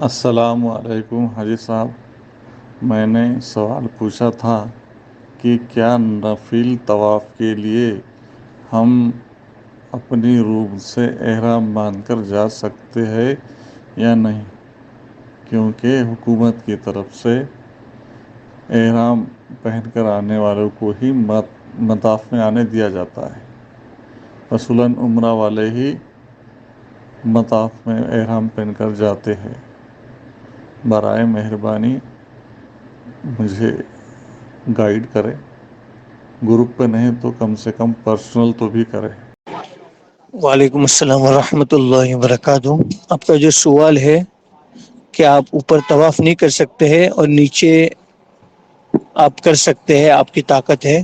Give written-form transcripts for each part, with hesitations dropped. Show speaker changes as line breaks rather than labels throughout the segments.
السلام علیکم حاجی صاحب، میں نے سوال پوچھا تھا کہ کیا نفل طواف کے لیے ہم اپنی روم سے احرام باندھ کر جا سکتے ہیں یا نہیں، کیونکہ حکومت کی طرف سے احرام پہن کر آنے والوں کو ہی مطاف میں آنے دیا جاتا ہے۔ اصولاً عمرہ والے ہی مطاف میں احرام پہن کر جاتے ہیں۔ برائے مہربانی مجھے گائیڈ کریں، گروپ پہ نہیں تو کم سے کم پرسنل تو بھی کریں۔
وعلیکم السلام ورحمۃ اللہ وبرکاتہ۔ آپ کا جو سوال ہے کہ آپ اوپر طواف نہیں کر سکتے ہیں اور نیچے آپ کر سکتے ہیں، آپ کی طاقت ہے،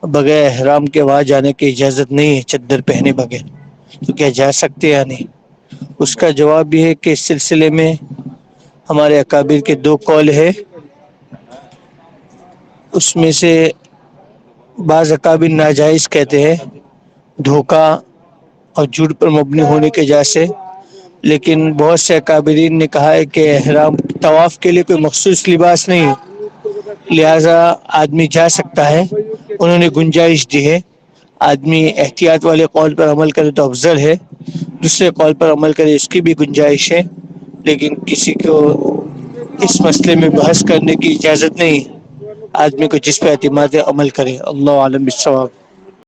بغیر احرام کے وہاں جانے کی اجازت نہیں ہے چادر پہنے بغیر، تو کیا جا سکتے یا نہیں؟ اس کا جواب یہ ہے کہ اس سلسلے میں ہمارے اکابر کے دو قول ہے۔ اس میں سے بعض اکابر ناجائز کہتے ہیں، دھوکہ اور جھوٹ پر مبنی ہونے کی وجہ سے، لیکن بہت سے اکابرین نے کہا ہے کہ احرام طواف کے لیے کوئی مخصوص لباس نہیں ہے، لہذا آدمی جا سکتا ہے۔ انہوں نے گنجائش دی ہے، آدمی احتیاط والے قول پر عمل کرے تو افضل ہے، دوسرے قول پر عمل کرے اس کی بھی گنجائش ہے، لیکن کسی کو اس مسئلے میں بحث کرنے کی اجازت نہیں، آدمی کو جس پہ اعتماد ہے عمل کرے۔ اللہ عالم بالصواب۔